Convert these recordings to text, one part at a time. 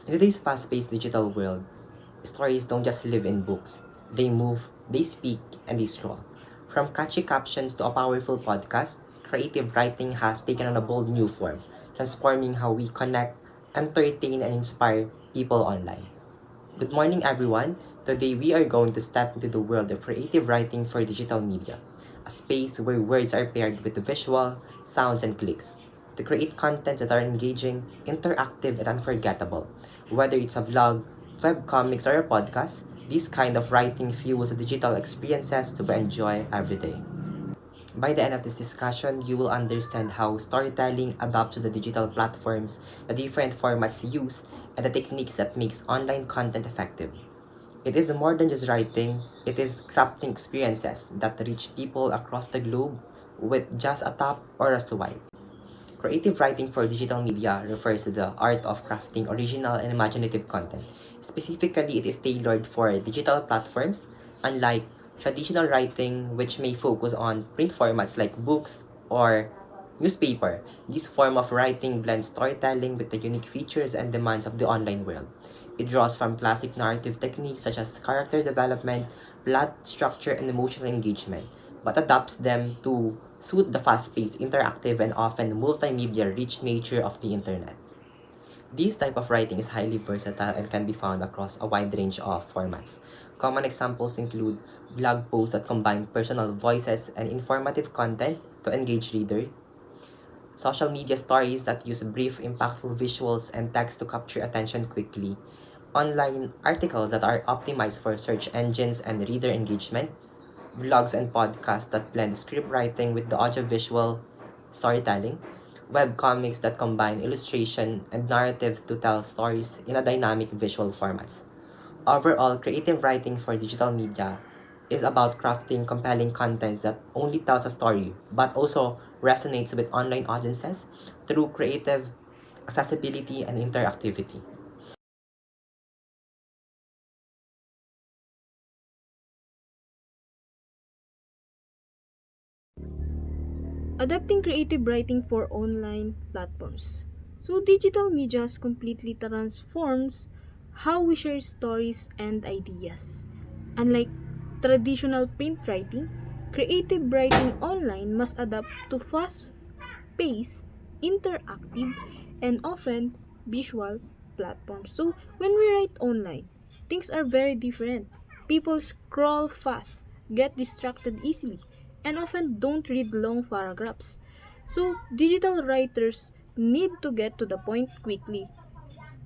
In today's fast-paced digital world, stories don't just live in books. They move, they speak, and they scroll. From catchy captions to a powerful podcast, creative writing has taken on a bold new form, transforming how we connect, entertain, and inspire people online. Good morning, everyone. Today, we are going to step into the world of creative writing for digital media, a space where words are paired with visual, sounds, and clicks to create content that are engaging, interactive, and unforgettable. Whether it's a vlog, webcomics, or a podcast, this kind of writing fuels the digital experiences to enjoy every day. By the end of this discussion, you will understand how storytelling adapts to the digital platforms, the different formats used, and the techniques that makes online content effective. It is more than just writing, it is crafting experiences that reach people across the globe with just a tap or a swipe. Creative writing for digital media refers to the art of crafting original and imaginative content. Specifically, it is tailored for digital platforms, unlike traditional writing, which may focus on print formats like books or newspaper. This form of writing blends storytelling with the unique features and demands of the online world. It draws from classic narrative techniques such as character development, plot structure, and emotional engagement, but adapts them to suit the fast-paced, interactive, and often multimedia-rich nature of the internet. This type of writing is highly versatile and can be found across a wide range of formats. Common examples include blog posts that combine personal voices and informative content to engage readers, social media stories that use brief, impactful visuals and text to capture attention quickly, online articles that are optimized for search engines and reader engagement, vlogs and podcasts that blend script writing with the audiovisual storytelling, webcomics that combine illustration and narrative to tell stories in a dynamic visual formats. Overall, creative writing for digital media is about crafting compelling content that only tells a story but also resonates with online audiences through creative accessibility and interactivity. Adapting creative writing for online platforms. So digital media has completely transforms how we share stories and ideas. Unlike traditional print writing, creative writing online must adapt to fast-paced, interactive, and often visual platforms. So when we write online, things are very different. People scroll fast, get distracted easily, and often don't read long paragraphs. So digital writers need to get to the point quickly.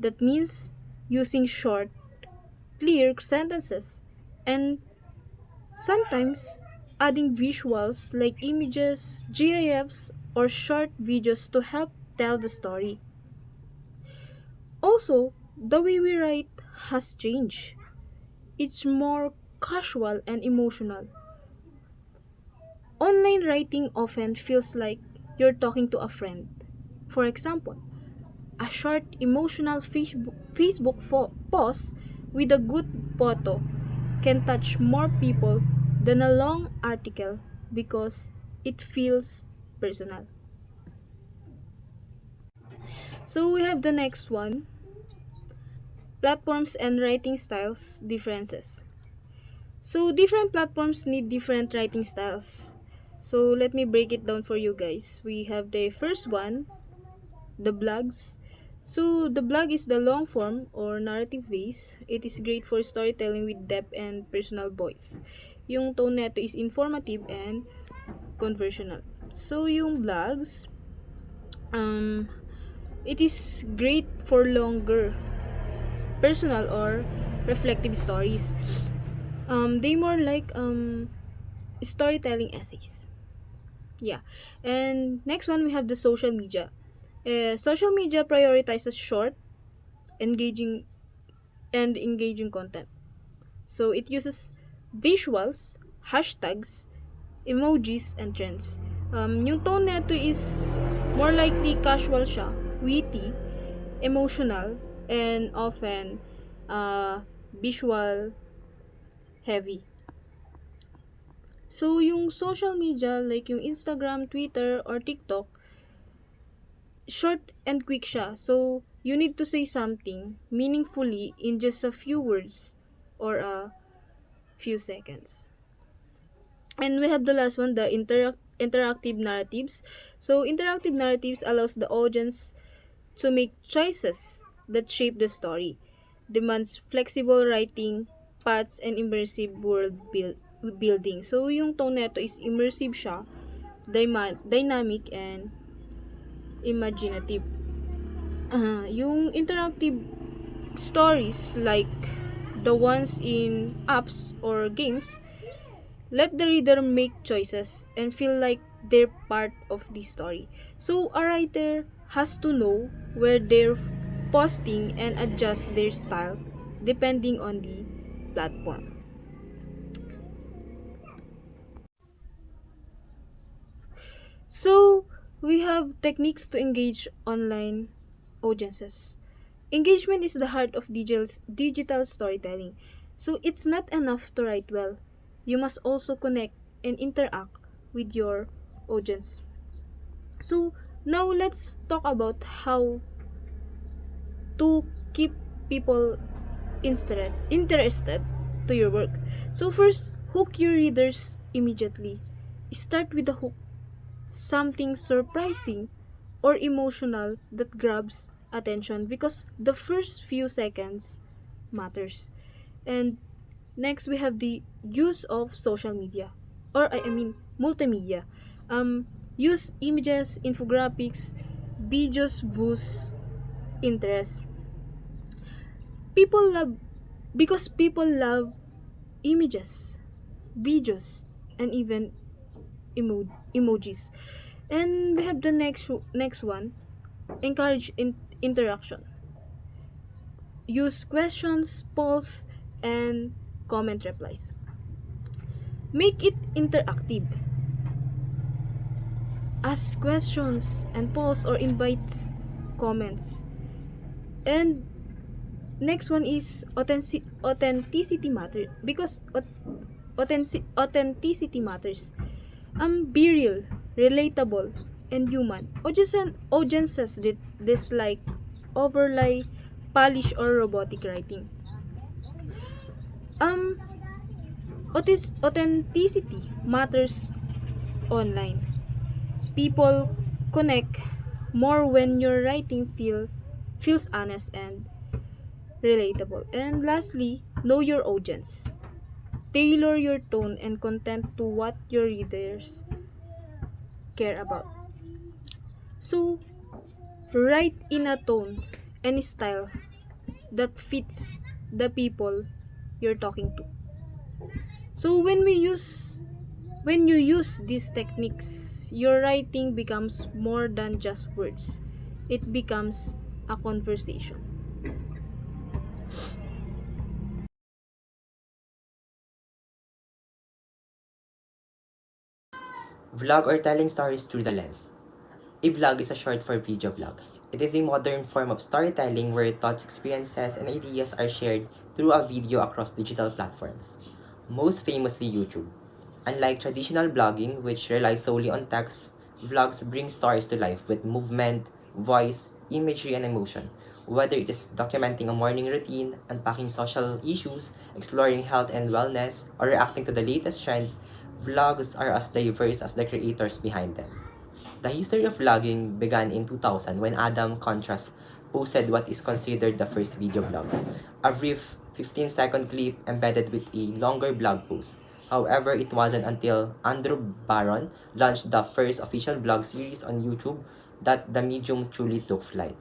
That means using short, clear sentences and sometimes adding visuals like images, GIFs, or short videos to help tell the story. Also, the way we write has changed. It's more casual and emotional. Online writing often feels like you're talking to a friend. For example, a short emotional Facebook post with a good photo can touch more people than a long article because it feels personal. So we have the next one, platforms and writing styles differences. So different platforms need different writing styles. So let me break it down for you guys. We have the first one, the blogs. So the blog is the long form or narrative ways. It is great for storytelling with depth and personal voice. Yung tone neto is informative and conversational. So yung blogs, um, it is great for longer personal or reflective stories. They more like storytelling essays. Yeah. And next one we have the social media. Social media prioritizes short, engaging engaging content. So it uses visuals, hashtags, emojis, and trends. Yung tone neto is more likely casual siya, witty, emotional, and often visual heavy. So, yung social media, like yung Instagram, Twitter, or TikTok, short and quick siya. So, You need to say something meaningfully in just a few words or a few seconds. And we have the last one, the interactive narratives. So interactive narratives allows the audience to make choices that shape the story, demands flexible writing, paths, and immersive building. So yung tone neto is immersive siya, dynamic, and imaginative. Yung interactive stories like the ones in apps or games let the reader make choices and feel like they're part of the story. So a writer has to know where they're posting and adjust their style depending on the platform. So we have techniques to engage online audiences. Engagement is the heart of digital storytelling. So it's not enough to write well. You must also connect and interact with your audience. So now let's talk about how to keep people interested to your work. So first, hook your readers immediately. Start with a hook, something surprising or emotional that grabs attention because the first few seconds matters. And next we have the use of social media or I mean multimedia. Use images, infographics, videos boost interest. People love because people love images, videos, and even emojis. And we have the next one, encourage interaction. Use questions, polls, and comment replies. Make it interactive. Ask questions and polls or invite comments. And next one is authenticity matter because authenticity matters. Be real, relatable, and human. Audiences that dislike overlay, polish, or robotic writing. Um, Authenticity matters online. People connect more when your writing feels honest and relatable. And lastly, know your audience. Tailor your tone and content to what your readers care about. So, write in a tone and style that fits the people you're talking to. So, when you use these techniques, your writing becomes more than just words. It becomes a conversation. Vlog or telling stories through the lens. A vlog is a short for video blog. It is a modern form of storytelling where thoughts, experiences, and ideas are shared through a video across digital platforms, most famously YouTube. Unlike traditional blogging, which relies solely on text, vlogs bring stories to life with movement, voice, imagery, and emotion. Whether it is documenting a morning routine, unpacking social issues, exploring health and wellness, or reacting to the latest trends, vlogs are as diverse as the creators behind them. The history of vlogging began in 2000 when Adam Contrast posted what is considered the first video blog, a brief 15-second clip embedded with a longer blog post. However, it wasn't until Andrew Barron launched the first official blog series on YouTube that the medium truly took flight.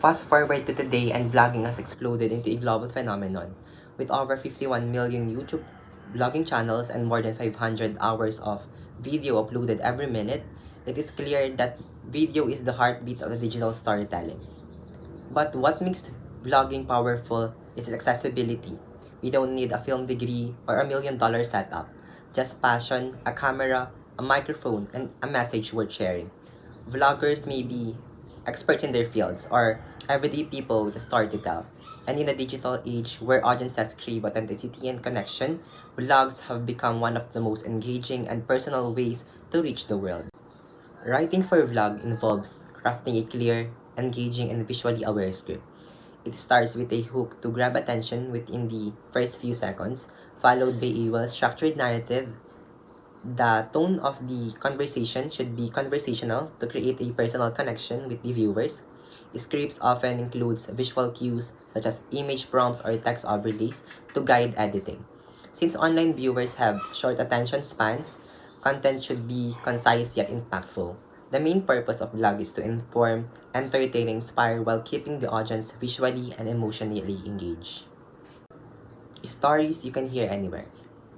Fast forward to today and vlogging has exploded into a global phenomenon. With over 51 million YouTube vlogging channels and more than 500 hours of video uploaded every minute, it is clear that video is the heartbeat of the digital storytelling. But what makes vlogging powerful is its accessibility. We don't need a film degree or $1 million setup, just passion, a camera, a microphone, and a message worth sharing. Vloggers may be experts in their fields or everyday people with a story to tell. And in a digital age where audiences crave authenticity and connection, vlogs have become one of the most engaging and personal ways to reach the world. Writing for vlog involves crafting a clear, engaging, and visually aware script. It starts with a hook to grab attention within the first few seconds, followed by a well-structured narrative. The tone of the conversation should be conversational to create a personal connection with the viewers. Scripts often includes visual cues such as image prompts or text overlays to guide editing. Since online viewers have short attention spans, content should be concise yet impactful. The main purpose of vlog is to inform, entertain, and inspire while keeping the audience visually and emotionally engaged. Stories you can hear anywhere.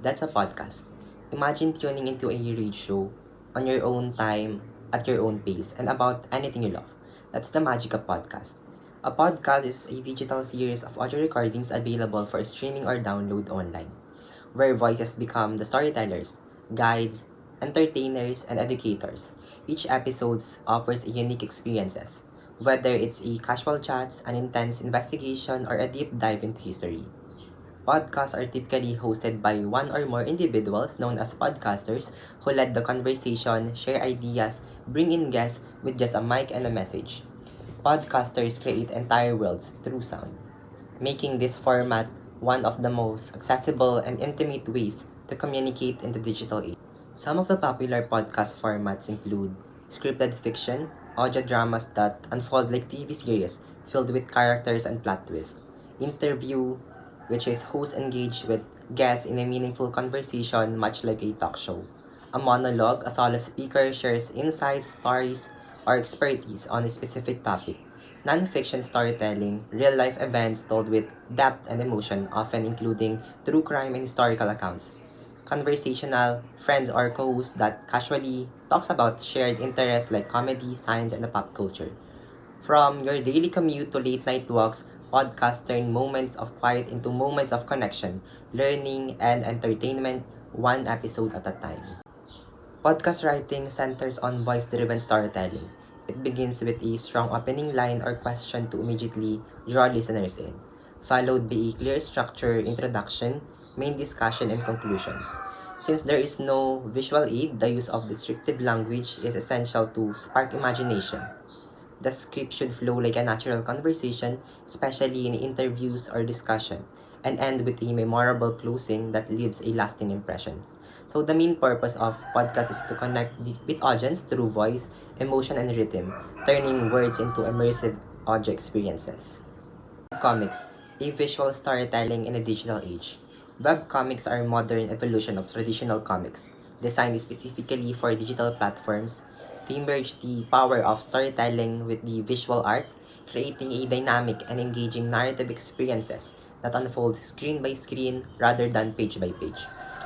That's a podcast. Imagine tuning into a radio show on your own time, at your own pace, and about anything you love. That's the magic of podcast. A podcast is a digital series of audio recordings available for streaming or download online, where voices become the storytellers, guides, entertainers, and educators. Each episode offers a unique experiences, whether it's a casual chat, an intense investigation, or a deep dive into history. Podcasts are typically hosted by one or more individuals known as podcasters who lead the conversation, share ideas, bring in guests with just a mic and a message. Podcasters create entire worlds through sound, making this format one of the most accessible and intimate ways to communicate in the digital age. Some of the popular podcast formats include scripted fiction, audio dramas that unfold like TV series filled with characters and plot twists, interview, which is hosts engage with guests in a meaningful conversation much like a talk show. A monologue, a solo speaker shares insights, stories, or expertise on a specific topic. Non-fiction storytelling, real-life events told with depth and emotion, often including true crime and historical accounts. Conversational, friends or co-hosts that casually talks about shared interests like comedy, science, and the pop culture. From your daily commute to late night walks, podcasts turn moments of quiet into moments of connection, learning, and entertainment, one episode at a time. Podcast writing centers on voice driven storytelling. It begins with a strong opening line or question to immediately draw listeners in, followed by a clear structure, introduction, main discussion, and conclusion. Since there is no visual aid, the use of descriptive language is essential to spark imagination. The script should flow like a natural conversation, especially in interviews or discussion, and end with a memorable closing that leaves a lasting impression. So the main purpose of podcast is to connect with audience through voice, emotion, and rhythm, turning words into immersive audio experiences. Comics, a visual storytelling in a digital age. Webcomics are a modern evolution of traditional comics, designed specifically for digital platforms. They merge the power of storytelling with the visual art, creating a dynamic and engaging narrative experiences that unfolds screen by screen rather than page by page.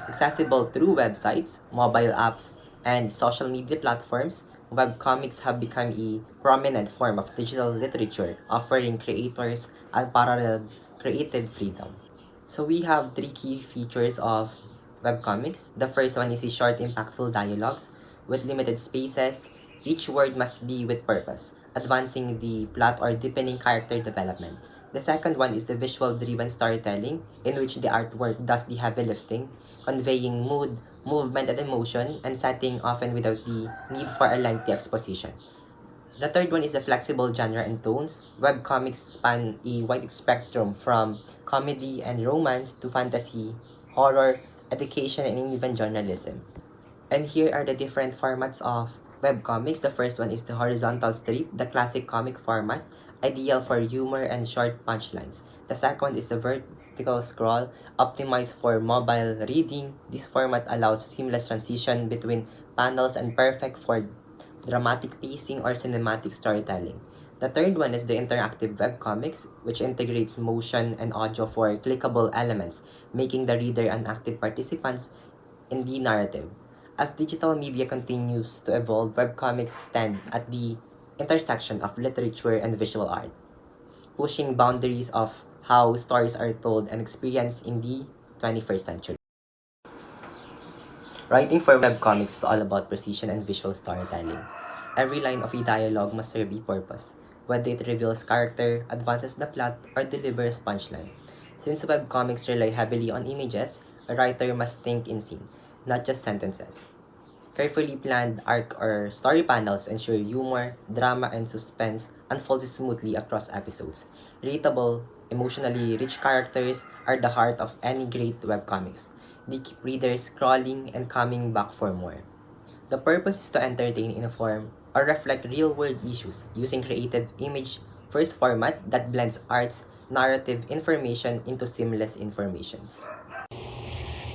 Accessible through websites, mobile apps, and social media platforms, webcomics have become a prominent form of digital literature, offering creators unparalleled creative freedom. So we have three key features of webcomics. The first one is the short, impactful dialogues with limited spaces. Each word must be with purpose, advancing the plot or deepening character development. The second one is the visual-driven storytelling, in which the artwork does the heavy lifting, conveying mood, movement, and emotion, and setting often without the need for a lengthy exposition. The third one is the flexible genre and tones. Webcomics span a wide spectrum from comedy and romance to fantasy, horror, education, and even journalism. And here are the different formats of webcomics. The first one is the horizontal strip, the classic comic format, ideal for humor and short punchlines. The second is the vertical scroll, optimized for mobile reading. This format allows seamless transition between panels and perfect for dramatic pacing or cinematic storytelling. The third one is the interactive webcomics, which integrates motion and audio for clickable elements, making the reader an active participant in the narrative. As digital media continues to evolve, webcomics stand at the intersection of literature and visual art, pushing boundaries of how stories are told and experienced in the 21st century. Writing for webcomics is all about precision and visual storytelling. Every line of a dialogue must serve a purpose, whether it reveals character, advances the plot, or delivers punchline. Since webcomics rely heavily on images, a writer must think in scenes, not just sentences. Carefully planned arc or story panels ensure humor, drama, and suspense unfold smoothly across episodes. Relatable, emotionally rich characters are the heart of any great webcomics. They keep readers scrolling and coming back for more. The purpose is to entertain, inform, or reflect real-world issues using creative image-first format that blends arts, narrative, information into seamless informations.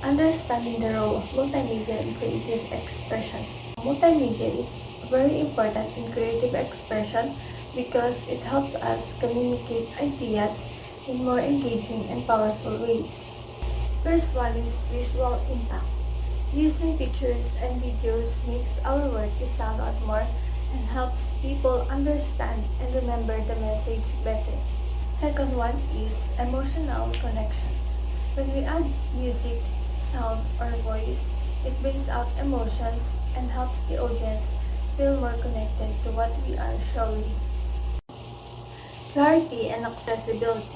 Understanding the role of multimedia in creative expression. Multimedia is very important in creative expression because it helps us communicate ideas in more engaging and powerful ways. First one is visual impact. Using pictures and videos makes our work stand out more and helps people understand and remember the message better. Second one is emotional connection. When we add music, sound, or voice, it brings out emotions and helps the audience feel more connected to what we are showing. Clarity and accessibility.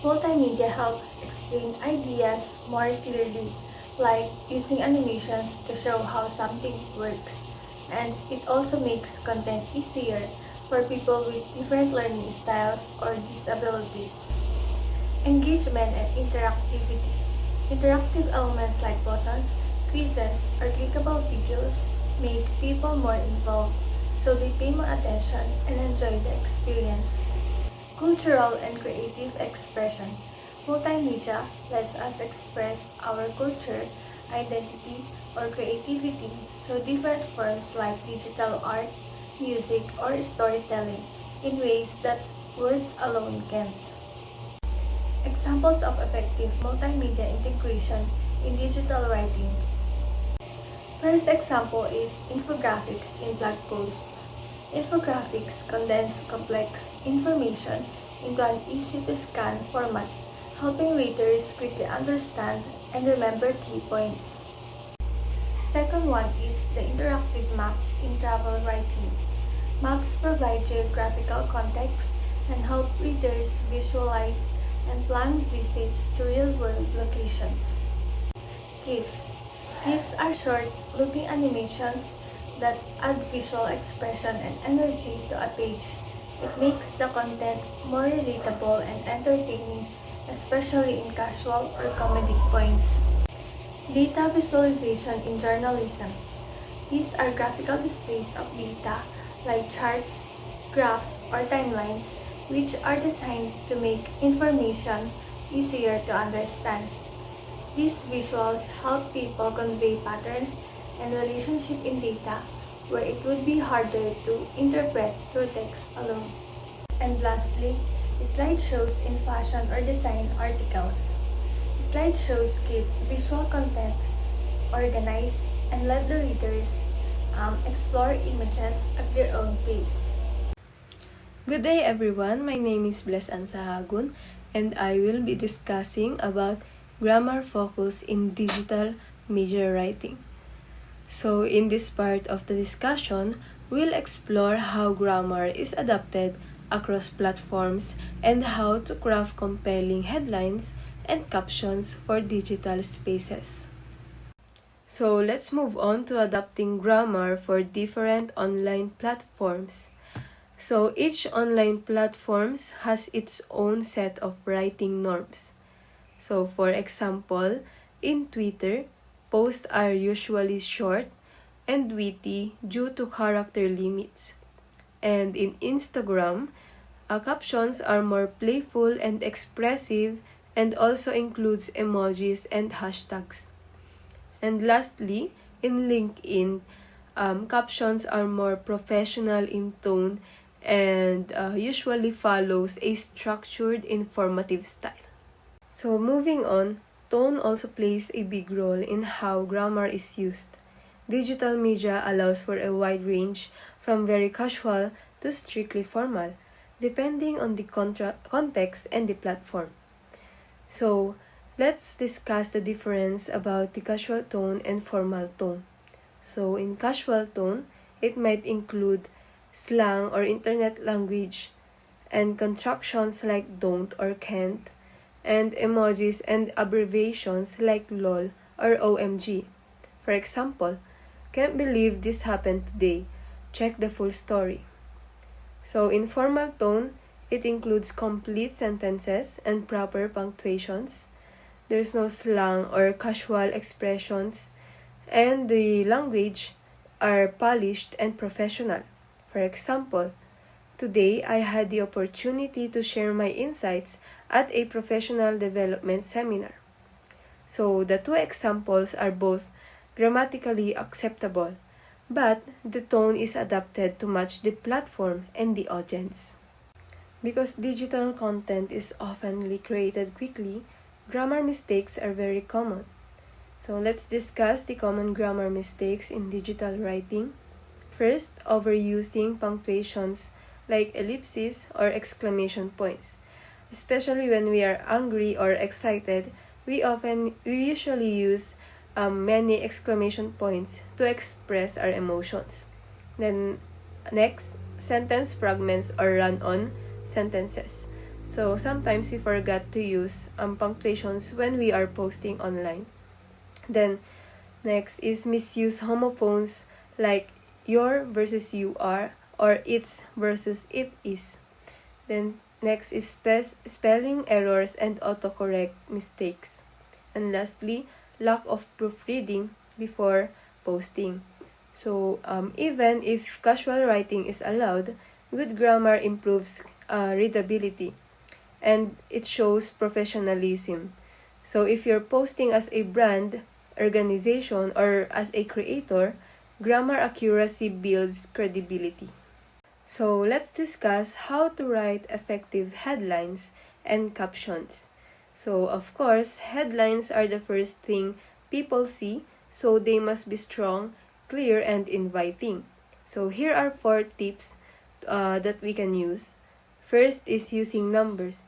Multimedia helps explain ideas more clearly, like using animations to show how something works. And it also makes content easier for people with different learning styles or disabilities. Engagement and interactivity. Interactive elements like buttons, quizzes, or clickable videos make people more involved, so they pay more attention and enjoy the experience. Cultural and creative expression. Multimedia lets us express our culture, identity, or creativity through different forms like digital art, music, or storytelling in ways that words alone can't. Examples of effective multimedia integration in digital writing. First example is infographics in blog posts. Infographics condense complex information into an easy-to-scan format, helping readers quickly understand and remember key points. Second one is the interactive maps in travel writing. Maps provide geographical context and help readers visualize and plan visits to real-world locations. GIFs. GIFs are short, looping animations that add visual expression and energy to a page. It makes the content more relatable and entertaining, especially in casual or comedic points. Data visualization in journalism. These are graphical displays of data like charts, graphs, or timelines which are designed to make information easier to understand. These visuals help people convey patterns and relationships in data where it would be harder to interpret through text alone. And lastly, slideshows in fashion or design articles. Slideshows keep visual content organized and let the readers explore images at their own pace. Good day everyone, my name is Bless Ansahagun and I will be discussing about grammar focus in digital media writing. So in this part of the discussion, we'll explore how grammar is adapted across platforms and how to craft compelling headlines and captions for digital spaces. So let's move on to adapting grammar for different online platforms. So each online platforms has its own set of writing norms. So for example, in Twitter, posts are usually short and witty due to character limits. And in Instagram, captions are more playful and expressive and also includes emojis and hashtags. And lastly, in LinkedIn, captions are more professional in tone and usually follows a structured informative style. So moving on, tone also plays a big role in how grammar is used. Digital media allows for a wide range from very casual to strictly formal, depending on the context and the platform. So let's discuss the difference about the casual tone and formal tone. So in casual tone, it might include slang or internet language and contractions like don't or can't, and emojis and abbreviations like lol or OMG. For example, Can't believe this happened today. Check the full story. So in formal tone, it includes complete sentences and proper punctuations. There's no slang or casual expressions, and the language are polished and professional. For example, today I had the opportunity to share my insights at a professional development seminar. So the two examples are both grammatically acceptable, but the tone is adapted to match the platform and the audience. Because digital content is often created quickly, grammar mistakes are very common. So let's discuss the common grammar mistakes in digital writing. First, overusing punctuations like ellipses or exclamation points. Especially when we are angry or excited, we usually use many exclamation points to express our emotions. Then next, sentence fragments or run-on sentences. So sometimes we forget to use punctuations when we are posting online. Then next is misuse homophones like your versus you are or it's versus it is. Then next is spelling errors and autocorrect mistakes. And lastly, lack of proofreading before posting. So even if casual writing is allowed, good grammar improves readability and it shows professionalism. So if you're posting as a brand, organization, or as a creator, grammar accuracy builds credibility. So let's discuss how to write effective headlines and captions. So of course, headlines are the first thing people see, so they must be strong, clear, and inviting. So here are 4 tips that we can use. First is using numbers.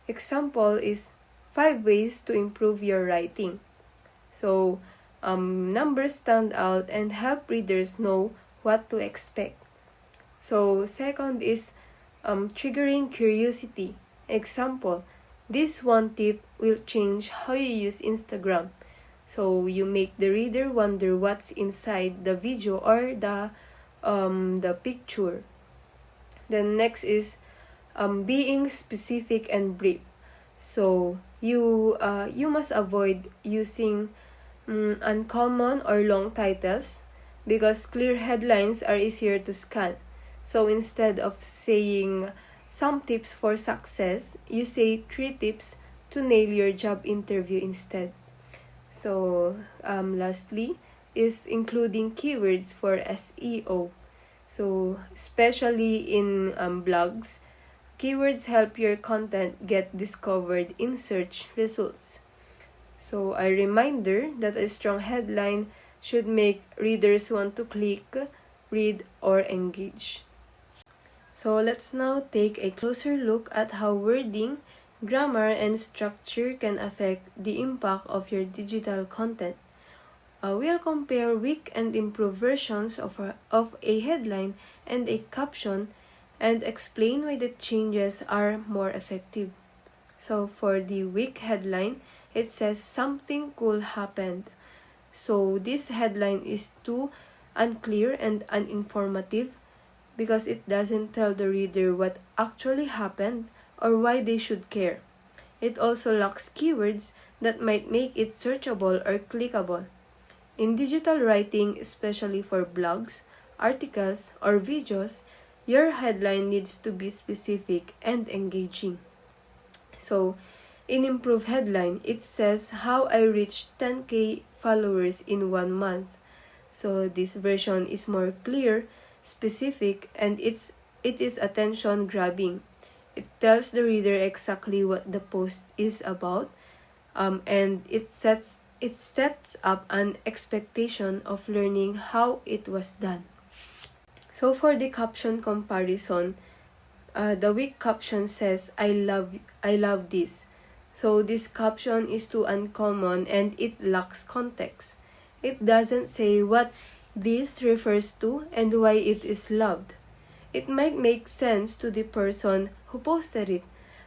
Example is 5 ways to improve your writing. So numbers stand out and help readers know what to expect. So second is triggering curiosity. Example, this one tip will change how you use Instagram. So you make the reader wonder what's inside the video or the picture. Then next is being specific and brief. So you must avoid using uncommon or long titles because clear headlines are easier to scan. So instead of saying some tips for success, you say 3 tips to nail your job interview instead. So lastly is including keywords for SEO. So especially in blogs, keywords help your content get discovered in search results. So a reminder that a strong headline should make readers want to click, read, or engage. So let's now take a closer look at how wording, grammar, and structure can affect the impact of your digital content. We'll compare weak and improved versions of a headline and a caption and explain why the changes are more effective. So for the weak headline, it says something cool happened. So this headline is too unclear and uninformative because it doesn't tell the reader what actually happened or why they should care. It also lacks keywords that might make it searchable or clickable. In digital writing, especially for blogs, articles, or videos, your headline needs to be specific and engaging. So, in improved headline, it says how I reached 10K followers in 1 month. So this version is more clear, specific, and it is attention grabbing. It tells the reader exactly what the post is about, and it sets up an expectation of learning how it was done. So for the caption comparison, the weak caption says I love this. So this caption is too uncommon and it lacks context. It doesn't say what this refers to and why it is loved. It might make sense to the person who posted it,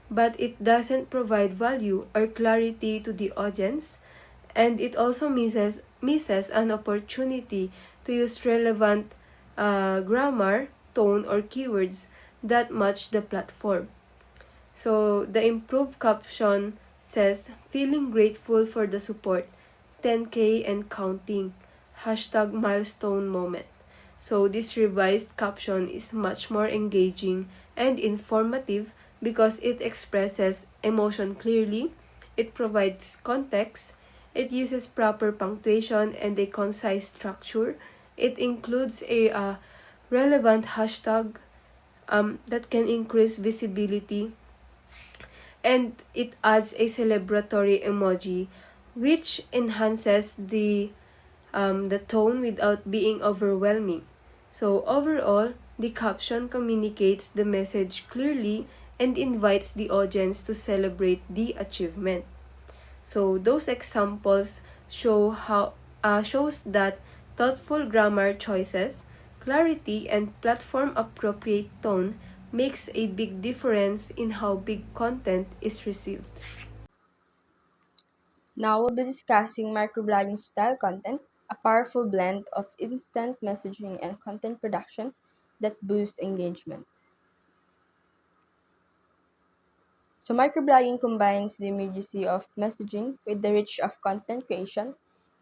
but it doesn't provide value or clarity to the audience, and it also misses an opportunity to use relevant grammar, tone, or keywords that match the platform. So the improved caption says, feeling grateful for the support, 10K and counting, hashtag milestone moment. So this revised caption is much more engaging and informative because it expresses emotion clearly, it provides context, it uses proper punctuation and a concise structure, it includes a relevant hashtag that can increase visibility, and it adds a celebratory emoji which enhances the tone without being overwhelming. So overall, the caption communicates the message clearly and invites the audience to celebrate the achievement. So those examples shows that thoughtful grammar choices, clarity, and platform appropriate tone makes a big difference in how big content is received. Now we'll be discussing microblogging style content, a powerful blend of instant messaging and content production that boosts engagement. So microblogging combines the immediacy of messaging with the reach of content creation.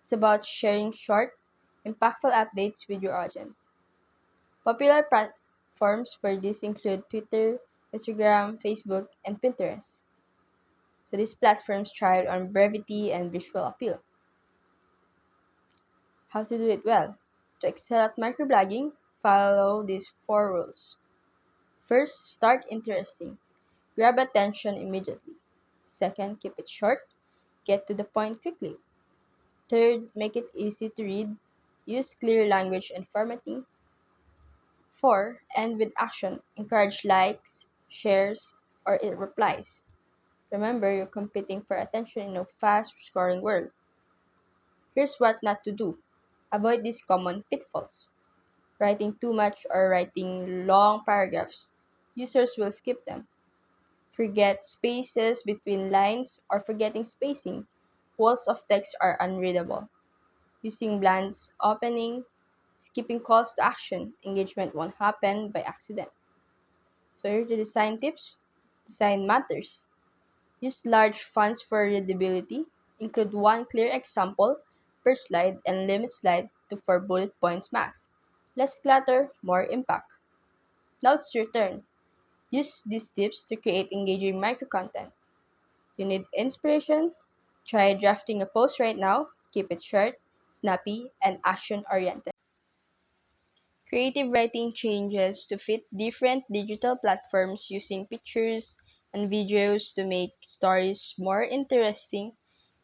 It's about sharing short, impactful updates with your audience. Popular platforms for this include Twitter, Instagram, Facebook, and Pinterest. So these platforms thrive on brevity and visual appeal. How to do it well? To excel at microblogging, follow these four rules. First, start interesting. Grab attention immediately. Second, keep it short. Get to the point quickly. Third, make it easy to read. Use clear language and formatting. 4. End with action. Encourage likes, shares, or replies. Remember, you're competing for attention in a fast scoring world. Here's what not to do. Avoid these common pitfalls. Writing too much or writing long paragraphs. Users will skip them. Forget spaces between lines or forgetting spacing. Walls of text are unreadable. Using blanks opening, skipping calls to action. Engagement won't happen by accident. So here are the design tips. Design matters. Use large fonts for readability. Include one clear example per slide and limit slide to 4 bullet points max. Less clutter, more impact. Now it's your turn. Use these tips to create engaging micro content. You need inspiration? Try drafting a post right now. Keep it short, snappy, and action oriented. Creative writing changes to fit different digital platforms using pictures and videos to make stories more interesting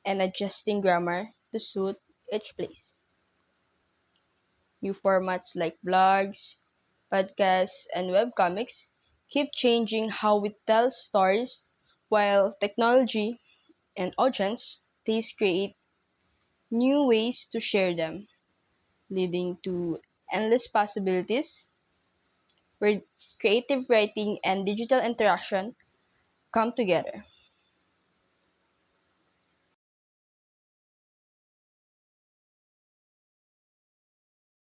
and adjusting grammar to suit each place. New formats like blogs, podcasts, and webcomics keep changing how we tell stories, while technology and audience taste create new ways to share them, leading to endless possibilities where creative writing and digital interaction come together.